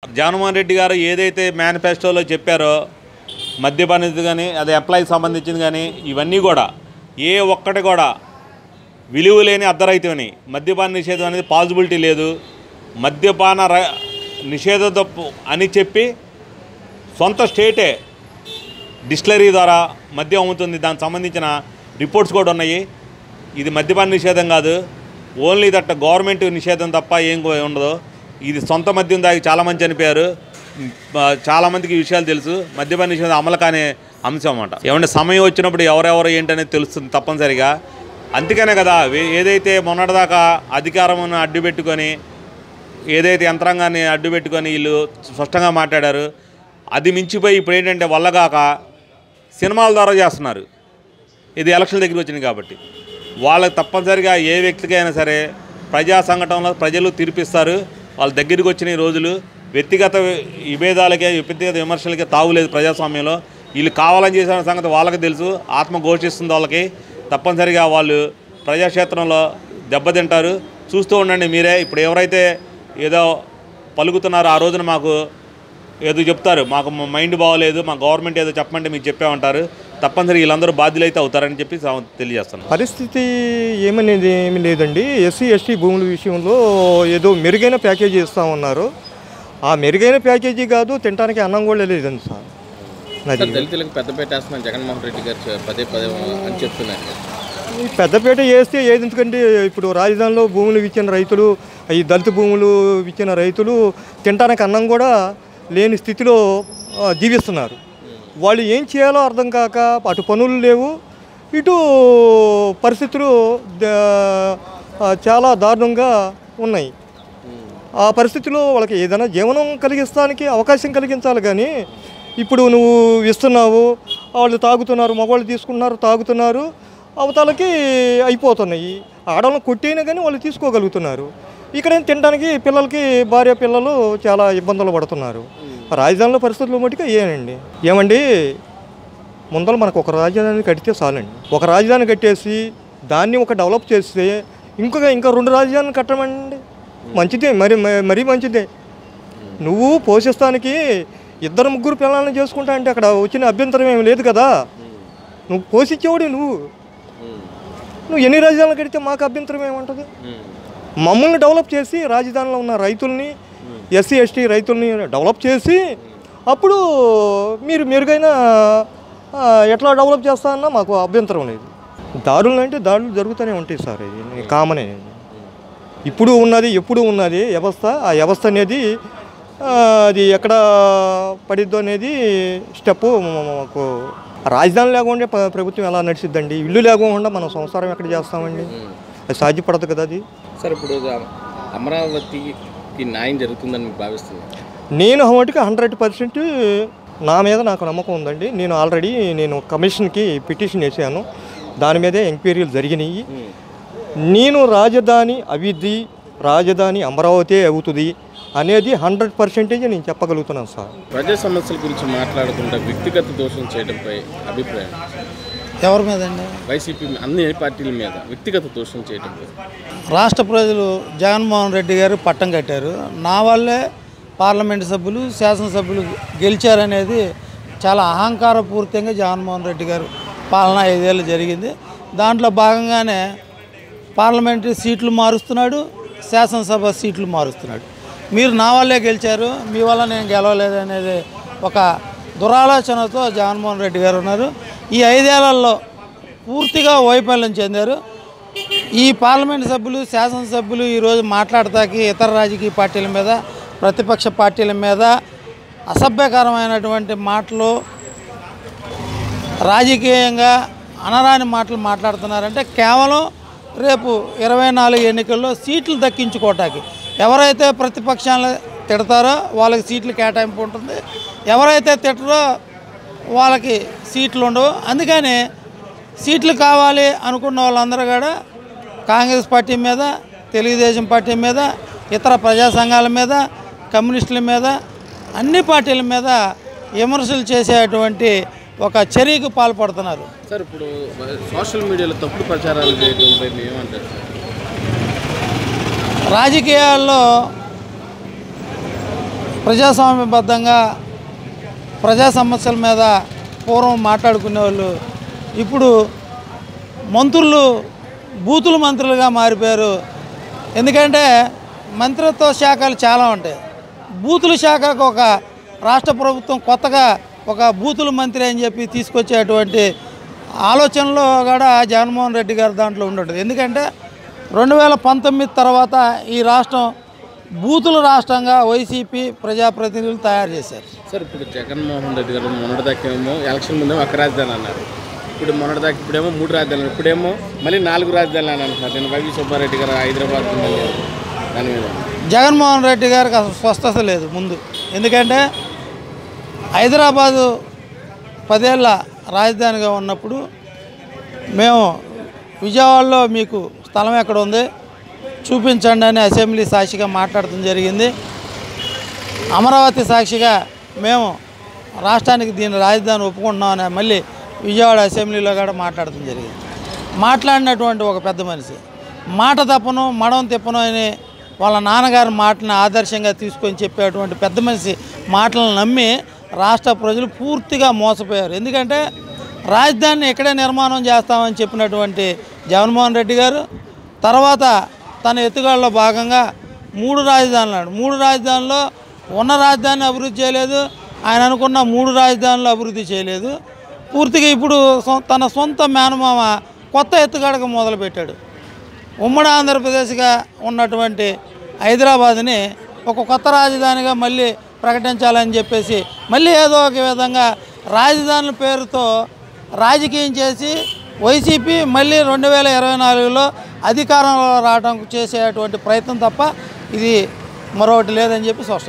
జగన్మోహన్ రెడ్డి గారు ఏదైతే మేనిఫెస్టోలో చెప్పారో మద్యపాన కానీ అది ఎంప్లాయీకి సంబంధించింది కానీ ఇవన్నీ కూడా ఏ ఒక్కటి కూడా విలువ లేని అర్ధరహితమని మద్యపాన నిషేధం అనేది పాసిబిలిటీ లేదు. మద్యపాన నిషేధం అని చెప్పి సొంత స్టేటే డిస్టిలరీ ద్వారా మద్యం అమ్ముతుంది. దానికి సంబంధించిన రిపోర్ట్స్ కూడా ఉన్నాయి. ఇది మద్యపాన నిషేధం కాదు, ఓన్లీ దట్ గవర్నమెంట్ నిషేధం తప్ప ఏం ఉండదు. ఇది సొంత మద్యం దాగి చాలామంది చనిపోయారు. చాలామందికి ఈ విషయాలు తెలుసు. మద్యపాన నిషేధం అమలు కానే అంశం అన్నమాట. ఏమంటే సమయం వచ్చినప్పుడు ఎవరెవరు ఏంటనేది తెలుస్తుంది తప్పనిసరిగా. అందుకనే కదా ఏదైతే మొన్నటిదాకా అధికారం అడ్డుపెట్టుకొని ఏదైతే యంత్రాంగాన్ని అడ్డుపెట్టుకొని వీళ్ళు స్పష్టంగా మాట్లాడారు, అది మించిపోయి ఇప్పుడు ఏంటంటే వల్లగాక సినిమాల ద్వారా చేస్తున్నారు. ఇది ఎలక్షన్ దగ్గరికి వచ్చింది కాబట్టి వాళ్ళకి తప్పనిసరిగా ఏ వ్యక్తికైనా సరే ప్రజా సంఘటనలో ప్రజలు తీర్పిస్తారు. వాళ్ళ దగ్గరికి వచ్చిన రోజులు వ్యక్తిగత విభేదాలకే వ్యక్తిగత విమర్శలకే తావులేదు ప్రజాస్వామ్యంలో. వీళ్ళు కావాలని చేసిన సంగతి వాళ్ళకి తెలుసు, ఆత్మ ఘోషిస్తుంది వాళ్ళకి. తప్పనిసరిగా వాళ్ళు ప్రజాక్షేత్రంలో దెబ్బతింటారు. చూస్తూ ఉండండి మీరే. ఇప్పుడు ఎవరైతే ఏదో పలుకుతున్నారో ఆ రోజున మాకు ఏదో చెప్తారు, మాకు మైండ్ బాగోలేదు, మా గవర్నమెంట్ ఏదో చెప్పమంటే మీకు చెప్పామంటారు. తప్పనిసరి వీళ్ళందరూ బాధ్యులైతే అవుతారని చెప్పి తెలియజేస్తాను. పరిస్థితి ఏమీ లేదండి. ఎస్సీ ఎస్టీ భూముల విషయంలో ఏదో మెరుగైన ప్యాకేజీ ఇస్తామన్నారు. ఆ మెరుగైన ప్యాకేజీ కాదు, తినడానికి అన్నం కూడా లేదండి సార్. దళితులకు పెద్దపేట వేస్తున్నాను జగన్మోహన్ రెడ్డి గారు పదే అని చెప్తున్నారు. ఈ పెద్దపేట వేస్తే ఏది, ఎందుకంటే ఇప్పుడు రాజధానిలో భూములు ఇచ్చిన రైతులు, ఈ దళిత భూములు ఇచ్చిన రైతులు తినడానికి అన్నం కూడా లేని స్థితిలో జీవిస్తున్నారు. వాళ్ళు ఏం చేయాలో అర్థం కాక అటు పనులు లేవు, ఇటు పరిస్థితులు చాలా దారుణంగా ఉన్నాయి. ఆ పరిస్థితిలో వాళ్ళకి ఏదైనా జీవనం కలిగిస్తానికి అవకాశం కలిగించాలి. కానీ ఇప్పుడు నువ్వు ఇస్తున్నావు, వాళ్ళు తాగుతున్నారు, మగవాళ్ళు తీసుకున్నారు, తాగుతున్నారు, అవతలకి అయిపోతున్నాయి. ఆడవాళ్ళని కొట్టైనా కానీ వాళ్ళు తీసుకోగలుగుతున్నారు. ఇక్కడ తినడానికి పిల్లలకి భార్య పిల్లలు చాలా ఇబ్బందులు పడుతున్నారు. రాజధానిలో పరిస్థితులు మటుకు ఏమండి ముందర మనకు ఒక రాజధాని కడితే చాలండి. ఒక రాజధాని కట్టేసి దాన్ని ఒక డెవలప్ చేస్తే ఇంకా 2 రాజధానులు కట్టమండి, మంచిదే, మరీ మంచిదే. నువ్వు పోషిస్తానికి 2-3 పిల్లల్ని చేసుకుంటా అంటే అక్కడ వచ్చిన అభ్యంతరం ఏమి లేదు కదా. నువ్వు పోషించేవాడు నువ్వు ఎన్ని రాజధానులు కడితే మాకు అభ్యంతరం ఏముంటుంది? మమ్మల్ని డెవలప్ చేసి రాజధానిలో ఉన్న రైతుల్ని, ఎస్సీ ఎస్టీ రైతుల్ని డెవలప్ చేసి అప్పుడు మీరు మెరుగైన ఎట్లా డెవలప్ చేస్తారన్నా మాకు అభ్యంతరం లేదు. దాడులు అంటే దాడులు జరుగుతూనే ఉంటాయి సార్, ఇది కామనే. ఇప్పుడు ఉన్నది ఎప్పుడు ఉన్నది వ్యవస్థ. ఆ వ్యవస్థ అనేది అది ఎక్కడ పడిద్దో అనేది స్టెప్పు. మాకు రాజధాని లేకుండా ప్రభుత్వం ఎలా నడిచిద్దండి? ఇల్లు లేకుండా మనం సంసారం ఎక్కడ చేస్తామండి? అది సాధ్యపడదు కదా అది. సార్ ఇప్పుడు అమరావతికి న్యాయం జరుగుతుందని మీకు భావిస్తుంది? నేను మటుకు 100% నా మీద నాకు నమ్మకం ఉందండి. నేను ఆల్రెడీ కమిషన్కి పిటిషన్ వేసాను, దాని మీదే ఎంక్వైరీలు జరిగినాయి. నేను రాజధాని అభివృద్ధి, రాజధాని అమరావతి అవుతుంది అనేది 100% నేను చెప్పగలుగుతున్నాను సార్. ప్రజా సమస్యల గురించి మాట్లాడకుండా వ్యక్తిగత దోషం చేయడంపై అభిప్రాయం ఎవరి మీద అండి? వైసీపీ అన్ని పార్టీల మీద వ్యక్తిగత దోషం చేయడంపై రాష్ట్ర ప్రజలు జగన్మోహన్ రెడ్డి గారు పట్టం కట్టారు. నా వల్లే పార్లమెంటు సభ్యులు, శాసనసభ్యులు గెలిచారనేది చాలా అహంకారపూరితంగా జగన్మోహన్ రెడ్డి గారు పాలన 5 ఏళ్ళు జరిగింది. దాంట్లో భాగంగానే పార్లమెంటరీ సీట్లు మారుస్తున్నాడు, శాసనసభ సీట్లు మారుస్తున్నాడు. మీరు నా వల్లే గెలిచారు, మీ వల్ల నేను గెలవలేదు అనేది ఒక దురాలోచనతో జగన్మోహన్ రెడ్డి గారు ఉన్నారు. ఈ 5 ఏళ్లలో పూర్తిగా వైఫల్యం చెందారు. ఈ పార్లమెంట్ సభ్యులు, శాసనసభ్యులు ఈరోజు మాట్లాడతాకి ఇతర రాజకీయ పార్టీల మీద, ప్రతిపక్ష పార్టీల మీద అసభ్యకరమైనటువంటి మాటలు, రాజకీయంగా అనరాని మాటలు మాట్లాడుతున్నారంటే కేవలం రేపు 24 ఎన్నికల్లో సీట్లు దక్కించుకోవటానికి. ఎవరైతే ప్రతిపక్షాలను తిడతారో వాళ్ళకి సీట్లు కేటాయింపు ఉంటుంది, ఎవరైతే తిట్టరో వాళ్ళకి సీట్లు ఉండవు. అందుకని సీట్లు కావాలి అనుకున్న వాళ్ళందరూ కూడా కాంగ్రెస్ పార్టీ మీద, తెలుగుదేశం పార్టీ మీద, ఇతర ప్రజా సంఘాల మీద, కమ్యూనిస్టుల మీద, అన్ని పార్టీల మీద విమర్శలు చేసేటువంటి ఒక చర్యకు పాల్పడుతున్నారు. సార్ ఇప్పుడు సోషల్ మీడియాలో తప్పుడు ప్రచారాలు చేయడంపై ఏమంటారు? రాజకీయాల్లో ప్రజాస్వామ్యబద్ధంగా ప్రజా సమస్యల మీద పూర్వం మాట్లాడుకునే వాళ్ళు ఇప్పుడు మంత్రులు బూతుల మంత్రులుగా మారిపోయారు. ఎందుకంటే మంత్రిత్వ శాఖలు చాలా ఉంటాయి. బూతుల శాఖకు ఒక రాష్ట్ర ప్రభుత్వం కొత్తగా ఒక బూతుల మంత్రి అని చెప్పి తీసుకొచ్చేటువంటి ఆలోచనలో కూడా జగన్మోహన్ రెడ్డి గారు దాంట్లో ఉండదు. ఎందుకంటే 2019 తర్వాత ఈ రాష్ట్రం బూతుల రాష్ట్రంగా వైసీపీ ప్రజాప్రతినిధులు తయారు చేశారు. సార్ ఇప్పుడు జగన్మోహన్ రెడ్డి గారు మొన్నటిదాకేమో ఎలక్షన్ ముందేమో ఒక రాజధాని అన్నారు, ఇప్పుడు మొన్నటిదాకా ఇప్పుడేమో 3 రాజధానులు, ఇప్పుడేమో మళ్ళీ 4 రాజధానులు అని అంటున్నారు. నేను వైవి సుబ్బారెడ్డి గారు హైదరాబాద్ దాని మీద జగన్మోహన్ రెడ్డి గారికి అసలు స్వస్థత లేదు ముందు. ఎందుకంటే హైదరాబాదు 10 ఏళ్ళ రాజధానిగా ఉన్నప్పుడు మేము విజయవాడలో మీకు స్థలం ఎక్కడ ఉంది చూపించండి అని అసెంబ్లీ సాక్షిగా మాట్లాడటం జరిగింది. అమరావతి సాక్షిగా మేము రాష్ట్రానికి దీని రాజధాని ఒప్పుకుంటున్నామని మళ్ళీ విజయవాడ అసెంబ్లీలో కూడా మాట్లాడటం జరిగింది. మాట్లాడినటువంటి ఒక పెద్ద మనిషి మాట తప్పను మడం తిప్పను అని వాళ్ళ నాన్నగారి మాటలను ఆదర్శంగా తీసుకొని చెప్పేటువంటి పెద్ద మనిషి మాటలను నమ్మి రాష్ట్ర ప్రజలు పూర్తిగా మోసపోయారు. ఎందుకంటే రాజధానిని ఇక్కడే నిర్మాణం చేస్తామని చెప్పినటువంటి జగన్మోహన్ రెడ్డి గారు తర్వాత తన ఎత్తుగడలో భాగంగా 3 రాజధానులు అన్నాడు. 3 రాజధానుల్లో ఉన్న రాజధానిని అభివృద్ధి చేయలేదు, ఆయన అనుకున్న 3 రాజధానులు అభివృద్ధి చేయలేదు. పూర్తిగా ఇప్పుడు తన సొంత మేనమామ కొత్త ఎత్తుగడకు మొదలుపెట్టాడు. ఉమ్మడి ఆంధ్రప్రదేశ్గా ఉన్నటువంటి హైదరాబాద్ని ఒక కొత్త రాజధానిగా మళ్ళీ ప్రకటించాలని చెప్పేసి మళ్ళీ ఏదో ఒక విధంగా రాజధానుల పేరుతో రాజకీయం చేసి వైసీపీ మళ్ళీ 2024లో అధికారంలో రావడం చేసేటువంటి ప్రయత్నం తప్ప ఇది మరొకటి లేదని చెప్పి స్పష్టం.